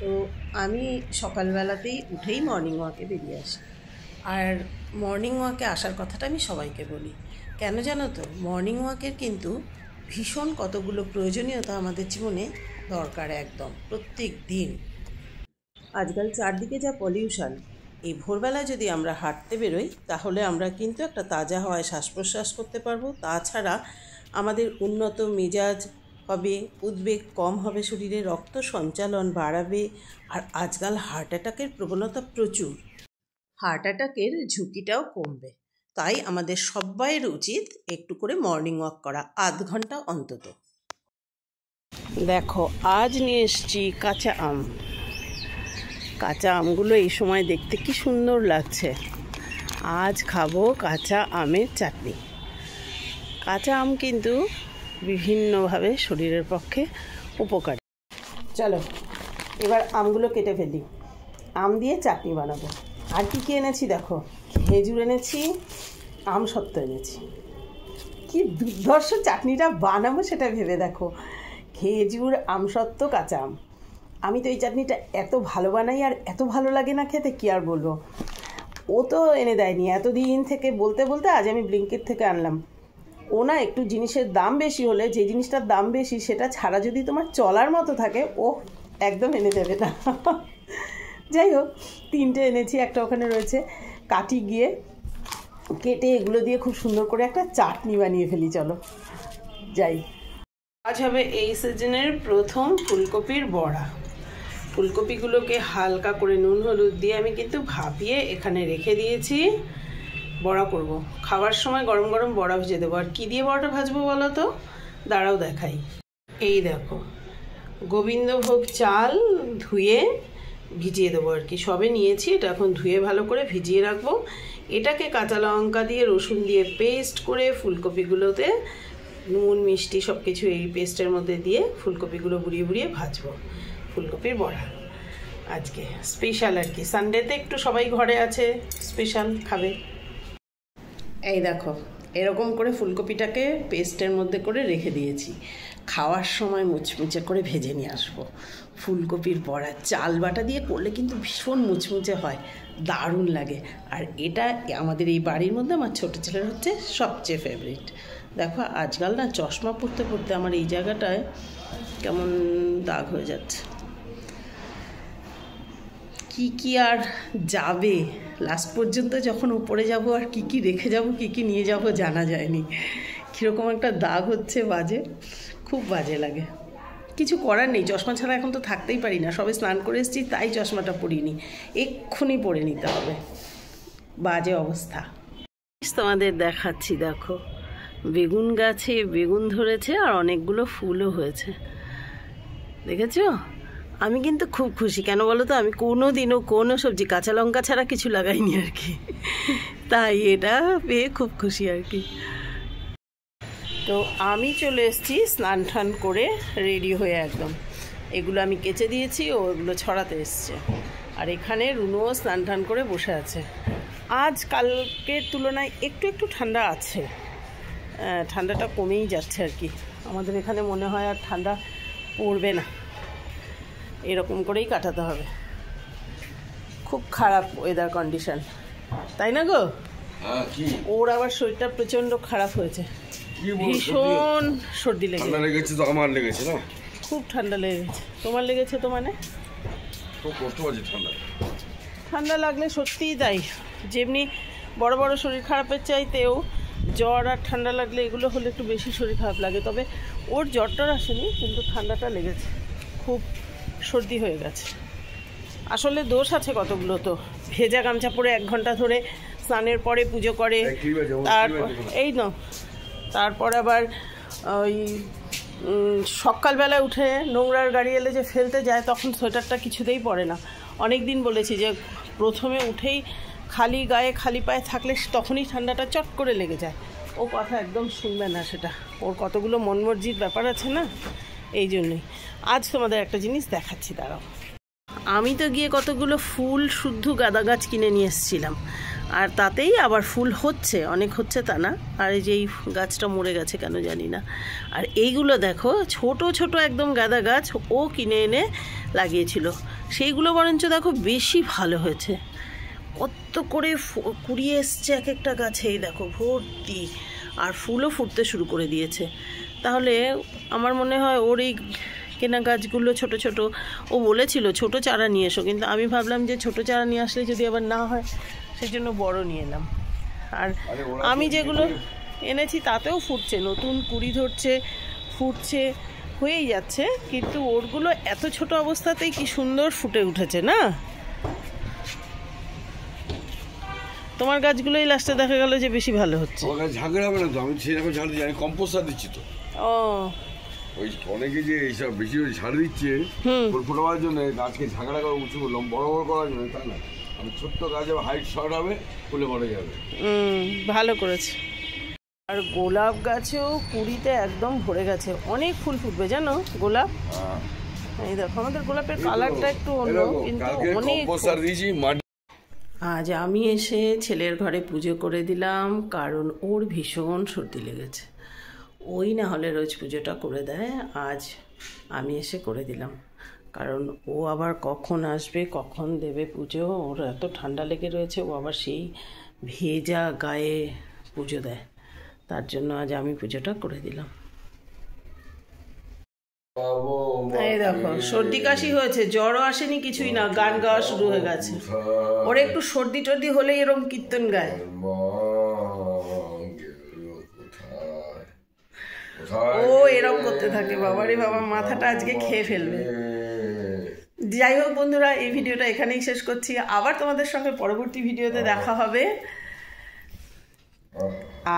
তো আমি সকালবেলাতেই উঠেই মর্নিং ওয়াকে বেরিয়ে আসি। আর মর্নিং ওয়াকে আসার কথাটা আমি সবাইকে বলি, কেন জানো তো, মর্নিং ওয়াকের কিন্তু ভীষণ কতগুলো প্রয়োজনীয়তা আমাদের জীবনে দরকার, একদম প্রত্যেক দিন। আজকাল চারদিকে যা পলিউশন, এই ভোরবেলায় যদি আমরা হাঁটতে বেরোই তাহলে আমরা কিন্তু একটা তাজা হাওয়ায় শ্বাস প্রশ্বাস করতে পারবো। তাছাড়া আমাদের উন্নত মেজাজ হবে, উদ্বেগ কম হবে, শরীরে রক্ত সঞ্চালন বাড়াবে। আর আজকাল হার্ট অ্যাটাকের প্রবণতা প্রচুর, হার্ট অ্যাটাকের ঝুঁকিটাও কমবে। তাই আমাদের সবাইয়ের উচিত একটু করে মর্নিং ওয়াক করা, আধ ঘন্টা অন্তত। দেখো, আজ নিয়ে এসছি কাঁচা আম। কাঁচা আমগুলো এই সময় দেখতে কি সুন্দর লাগছে। আজ খাবো কাঁচা আমের চাটনি। কাঁচা আম কিন্তু বিভিন্নভাবে শরীরের পক্ষে উপকারী। চলো এবার আমগুলো কেটে ফেলি, আম দিয়ে চাটনি বানাবো। আর কি এনেছি দেখো, খেজুর এনেছি, আমসত্ত্ব এনেছি। কি দুর্ধর্ষ চাটনিটা বানাবো সেটা ভেবে দেখো, খেজুর, আমসত্ত্ব, কাঁচা আম। আমি তো এই চাটনিটা এত ভালো বানাই আর এত ভালো লাগে না খেতে, কি আর বলবো। ও তো এনে দেয়নি, এতদিন থেকে বলতে বলতে আজ আমি ব্লিঙ্কিট থেকে আনলাম। ও না একটু জিনিসের দাম বেশি হলে, যে জিনিসটার দাম বেশি সেটা ছাড়া যদি তোমার চলার মতো থাকে, ও একদম এনে দেবে না। যাই হোক, 3টে এনেছি, একটা ওখানে রয়েছে। কাটি গিয়ে কেটে এগুলো দিয়ে খুব সুন্দর করে একটা চাটনি বানিয়ে ফেলি। চলো যাই। আজ হবে এই সিজনের প্রথম ফুলকপির বড়া। ফুলকপিগুলোকে হালকা করে নুন হলুদ দিয়ে আমি কিন্তু ভাপিয়ে এখানে রেখে দিয়েছি। বড়া করব, খাওয়ার সময় গরম গরম বড়া ভেজে দেবো। আর কী দিয়ে বড়াটা ভাজবো বলো তো, দাঁড়াও দেখাই। এই দেখো, গোবিন্দভোগ চাল ধুয়ে ভিজিয়ে দেবো আর কি, সবে নিয়েছি। এটা এখন ধুয়ে ভালো করে ভিজিয়ে রাখবো। এটাকে কাঁচা লঙ্কা দিয়ে রসুন দিয়ে পেস্ট করে ফুলকপিগুলোতে নুন মিষ্টি সব কিছু এই পেস্টের মধ্যে দিয়ে ফুলকপিগুলো বুড়িয়ে বুড়িয়ে ভাজবো। ফুলকপির বড়া আজকে স্পেশাল আর কি, সানডেতে একটু সবাই ঘরে আছে, স্পেশাল খাবে। এই দেখো, এরকম করে ফুলকপিটাকে পেস্টের মধ্যে করে রেখে দিয়েছি। খাওয়ার সময় মুচমুচে করে ভেজে নিয়ে আসবো। ফুলকপির বড়া চাল বাটা দিয়ে করলে কিন্তু ভীষণ মুচমুচে হয়, দারুণ লাগে। আর এটা আমাদের এই বাড়ির মধ্যে আমার ছোটো ছেলের হচ্ছে সবচেয়ে ফেভারিট। দেখো, আজকাল না চশমা পরতে পরতে আমার এই জায়গাটায় কেমন দাগ হয়ে যাচ্ছে। কি কি আর যাবে, লাস্ট পর্যন্ত যখন উপরে যাব আর কি কি রেখে যাব, কি কি নিয়ে যাব জানা যায়নি। কীরকম একটা দাগ হচ্ছে, বাজে, খুব বাজে লাগে। কিছু করার নেই, চশমা ছাড়া এখন তো থাকতেই পারি না। সবে স্নান করে এসেছি, তাই চশমাটা পরিনি, এক্ষুনি পরে নিতে হবে। বাজে অবস্থা। তোমাদের দেখাচ্ছি, দেখো বেগুন গাছে বেগুন ধরেছে আর অনেকগুলো ফুলও হয়েছে, দেখেছো? আমি কিন্তু খুব খুশি, কেন বলো তো, আমি কোনো দিনও কোনো সবজি কাঁচা লঙ্কা ছাড়া কিছু লাগাইনি আর কি, তাই এটা পেয়ে খুব খুশি আর কি। তো আমি চলে এসেছি স্নান টান করে রেডি হয়ে একদম। এগুলো আমি কেচে দিয়েছি, ও এগুলো ছড়াতে এসছে। আর এখানে রুনুও স্নান টান করে বসে আছে। আজ কালকের তুলনায় একটু একটু ঠান্ডা আছে, ঠান্ডাটা কমেই যাচ্ছে আর কি। আমাদের এখানে মনে হয় আর ঠান্ডা পড়বে না, এরকম করেই কাটাতে হবে। খুব খারাপ ওয়েদার কন্ডিশন, তাই না গো? ওর আবার শরীরটা প্রচণ্ড খারাপ হয়েছে, ভীষণ সর্দি লেগেছে। তো আমার লেগেছে না, খুব ঠান্ডা লেগেছে। তোমার লেগেছে তো, মানে খুব কষ্ট হচ্ছে ঠান্ডা। ঠান্ডা লাগলে সত্যিই তাই, যেমনি বড় বড় শরীর খারাপের চাইতেও জ্বর আর ঠান্ডা লাগলে এগুলো হলে একটু বেশি শরীর খারাপ লাগে। তবে ওর জ্বরটার আসেনি, কিন্তু ঠান্ডাটা লেগেছে, খুব সর্দি হয়ে গেছে। আসলে দোষ আছে কতগুলো, তো ভেজা গামছা পরে 1 ঘন্টা ধরে স্নানের পরে পুজো করে, তারপর এই না, তারপর আবার ওই সকালবেলায় উঠে নোংরার গাড়ি এলে যে ফেলতে যায়, তখন সোয়েটারটা কিছুতেই পরে না। অনেক দিন বলেছি যে প্রথমে উঠেই খালি গায়ে খালি পায়ে থাকলে তখনই ঠান্ডাটা চট করে লেগে যায়। ও কথা একদম শুনবে না, সেটা ওর কতগুলো মনমর্জির ব্যাপার আছে না, এই জন্যই। আজ তোমাদের একটা জিনিস দেখাচ্ছি, দাঁড়াও। আমি তো গিয়ে কতগুলো ফুল শুদ্ধ গাঁদা গাছ কিনে নিয়ে এসেছিলাম, আর তাতেই আবার ফুল হচ্ছে, অনেক হচ্ছে তা না। আর এই যে এই গাছটা মরে গেছে কেন জানি না। আর এইগুলো দেখো, ছোট ছোট একদম গাঁদা গাছ ও কিনে এনে লাগিয়েছিল। সেইগুলো বরঞ্চ দেখো বেশি ভালো হয়েছে। কত করে কুড়িয়ে এসছে এক একটা গাছে, এই দেখো ভর্তি, আর ফুলও ফুটতে শুরু করে দিয়েছে। তাহলে আমার মনে হয় ওর এই কেনা গাছগুলো ছোট ছোট, ও বলেছিল ছোট চারা নিয়ে এসো, কিন্তু আমি ভাবলাম যে ছোট চারা নিয়ে আসলে যদি আবার না হয়, সেই জন্য বড় নিয়ে এলাম। আর আমি যেগুলো এনেছি তাতেও ফুটছে, নতুন কুড়ি ধরছে, ফুটছে, হয়েই যাচ্ছে, কিন্তু ওরগুলো এত ছোট অবস্থাতেই কি সুন্দর ফুটে উঠেছে না। তোমার গাছগুলোই লাস্টে দেখা গেল যে বেশি ভালো হচ্ছে। আমার গাছ ঝাঁকড়া হবে না তো, আমি সেরকম ঝাড় দিচ্ছি, আমি কম্পোস্ট সার দিচ্ছি তো। ও ওই অনেকে যে এইসব বেশি ঝাড় দিচ্ছে ফুল ফোটাবার জন্য, গাছকে ঝাঁকড়া করে উঁচু করলাম, বড় বড় করার জন্য, তাই না? আমি ছোট্ট গাছ হাইট শর্ট হবে, ফুলে মরে যাবে। ভালো করেছে। আর গোলাপ গাছেও কুড়িতে একদম ভরে গেছে, অনেক ফুল ফুটবে জানো গোলাপ। এই দেখো আমাদের গোলাপের কালারটা একটু অন্য, কিন্তু অনেক। আজ আমি এসে ছেলের ঘরে পুজো করে দিলাম, কারণ ওর ভীষণ সর্দি লেগেছে। ওই না হলে রোজ পুজোটা করে দেয়, আজ আমি এসে করে দিলাম, কারণ ও আবার কখন আসবে, কখন দেবে পুজো, ওর এত ঠান্ডা লেগে রয়েছে, ও আবার সেই ভেজা গায়ে পুজো দেয়, তার জন্য আজ আমি পুজোটা করে দিলাম। এই দেখো সর্দি কাশি হয়েছে, জ্বরও আসেনি, কিছুই না, গান গাওয়া শুরু হয়ে গেছে। ওর একটু সর্দি টর্দি হলেই এরকম কীর্তন গায়। ও এরকম করতে থাকে, বাবারে বাবা, মাথাটা আজকে খেয়ে ফেলবে। যাই হোক বন্ধুরা, এই ভিডিওটা এখানেই শেষ করছি, আবার তোমাদের সঙ্গে পরবর্তী ভিডিওতে দেখা হবে।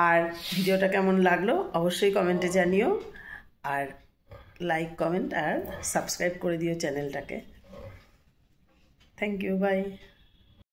আর ভিডিওটা কেমন লাগলো অবশ্যই কমেন্টে জানিও, আর লাইক, কমেন্ট আর সাবস্ক্রাইব করে দিও চ্যানেলটাকে। Thank you, by.